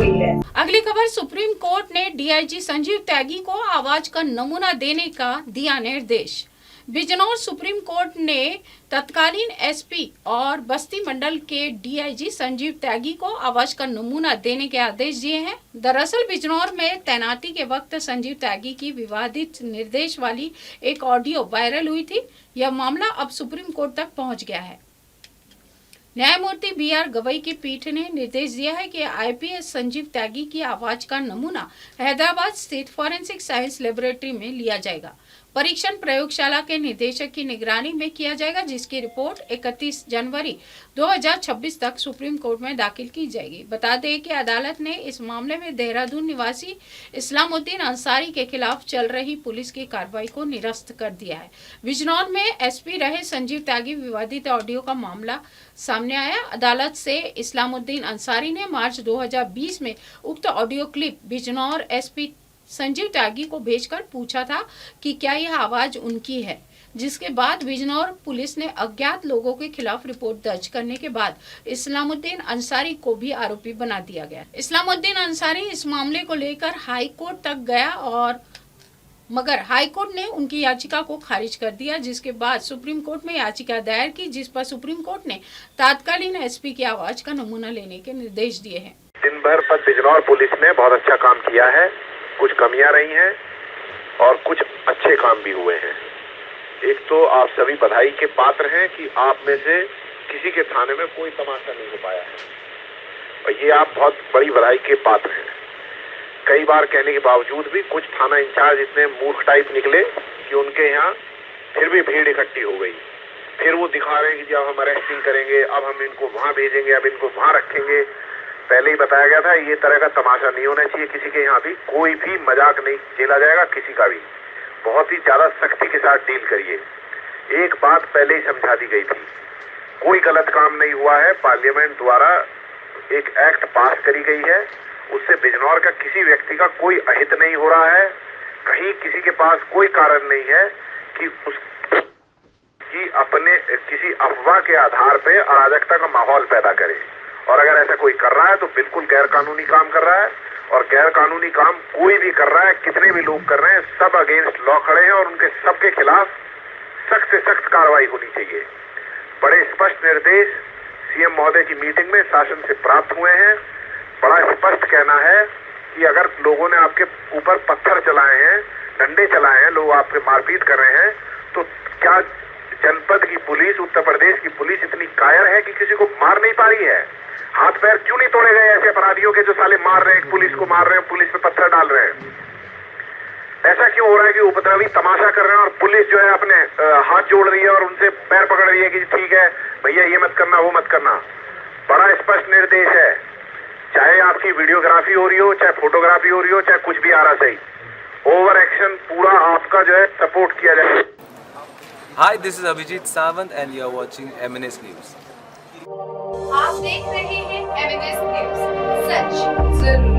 गई है। अगली खबर, सुप्रीम कोर्ट ने डीआईजी संजीव त्यागी को आवाज का नमूना देने का दिया निर्देश। बिजनौर सुप्रीम कोर्ट ने तत्कालीन एसपी और बस्ती मंडल के डीआईजी संजीव त्यागी को आवाज का नमूना देने के आदेश दिए हैं। दरअसल बिजनौर में तैनाती के वक्त संजीव त्यागी की विवादित निर्देश वाली एक ऑडियो वायरल हुई थी। यह मामला अब सुप्रीम कोर्ट तक पहुंच गया है। न्यायमूर्ति बीआर गवई की पीठ ने निर्देश दिया है कि आईपीएस संजीव त्यागी की आवाज का नमूना हैदराबाद स्थित फॉरेंसिक साइंस लेबोरेटरी में लिया जाएगा। परीक्षण प्रयोगशाला के निदेशक की निगरानी में किया जाएगा, जिसकी रिपोर्ट 31 जनवरी 2026 तक सुप्रीम कोर्ट में दाखिल की जाएगी। बता दें कि अदालत ने इस मामले में देहरादून निवासी इस्लामुद्दीन अंसारी के खिलाफ चल रही पुलिस की कार्रवाई को निरस्त कर दिया है। बिजनौर में एसपी रहे संजीव त्यागी विवादित ऑडियो का मामला सामने आया। अदालत से इस्लामुद्दीन अंसारी ने मार्च 2020 में उक्त audio clip Bijnor SP Sanjeev Tyagi को भेजकर पूछा था कि क्या यह आवाज उनकी है, जिसके बाद बिजनौर पुलिस ने अज्ञात लोगों के खिलाफ रिपोर्ट दर्ज करने के बाद इस्लामुद्दीन अंसारी को भी आरोपी बना दिया गया। इस्लामुद्दीन अंसारी इस मामले को लेकर हाई कोर्ट तक गया और मगर हाई कोर्ट ने उनकी याचिका को खारिज कर दिया, जिसके बाद सुप्रीम कोर्ट में याचिका दायर की, जिस पर सुप्रीम कोर्ट ने तत्कालीन एसपी की आवाज का नमूना लेने के निर्देश दिए हैं। दिन भर पर बिजनौर पुलिस ने बहुत अच्छा काम किया है। कुछ कमियां रही हैं और कुछ अच्छे काम भी हुए हैं। एक तो आप सभी बधाई के पात्र हैं कि आप में से किसी के थाने में कोई तमाशा नहीं हो पाया है, और ये आप बहुत बड़ी बधाई के पात्र हैं। कई बार कहने के बावजूद भी कुछ थाना इंचार्ज इतने मूर्ख टाइप निकले कि उनके यहाँ फिर भी भीड़ इकट्ठी हो गई। फिर वो दिखा रहे हैं कि जब हम अरेस्टिंग करेंगे, अब हम इनको वहां भेजेंगे, अब इनको वहां रखेंगे। पहले ही बताया गया था ये तरह का तमाशा नहीं होना चाहिए किसी के यहाँ भी। कोई भी मजाक नहीं झेला जाएगा किसी का भी। बहुत ही ज्यादा सख्ती के साथ डील करिए। एक बात पहले ही समझा दी गई थी, कोई गलत काम नहीं हुआ है। पार्लियामेंट द्वारा एक एक्ट पास करी गई है, उससे बिजनौर का किसी व्यक्ति का कोई अहित नहीं हो रहा है। कहीं किसी के पास कोई कारण नहीं है कि अपने किसी अफवाह के आधार पे अराजकता का माहौल पैदा करे। और अगर ऐसा कोई कर रहा है तो बिल्कुल गैर कानूनी काम कर रहा है, और गैर कानूनी काम कोई भी कर रहा है, कितने भी लोग कर रहे हैं, सब अगेंस्ट लॉ खड़े हैं और उनके सबके खिलाफ सख्त से सख्त कार्रवाई होनी चाहिए। बड़े स्पष्ट निर्देश सीएम महोदय की मीटिंग में शासन से प्राप्त हुए हैं। बड़ा स्पष्ट कहना है कि अगर लोगों ने आपके ऊपर पत्थर चलाए हैं, डंडे चलाए हैं, लोग आपके मारपीट कर रहे हैं, तो क्या जनपद की पुलिस, उत्तर प्रदेश की पुलिस इतनी कायर है कि किसी को मार नहीं पा रही है? हाथ पैर क्यों नहीं तोड़े गए ऐसे अपराधियों के जो साले मार रहे हैं, पुलिस को मार रहे हैं, पुलिस पे पत्थर डाल रहे हैं? ऐसा क्यों हो रहा है कि उपद्रवी तमाशा कर रहे हैं और पुलिस जो है अपने हाथ जोड़ रही है और उनसे पैर पकड़ रही है कि ठीक है भैया ये मत करना, वो मत करना। बड़ा स्पष्ट निर्देश है, चाहे आपकी वीडियोग्राफी हो रही हो, चाहे फोटोग्राफी हो रही हो, चाहे कुछ भी आ रहा सही, ओवर एक्शन पूरा आपका जो है सपोर्ट किया जाए। Hi, this is Abhijit Sawant and you are watching MNS News. आप देख रहे हैं MNS न्यूज, सच जरूर।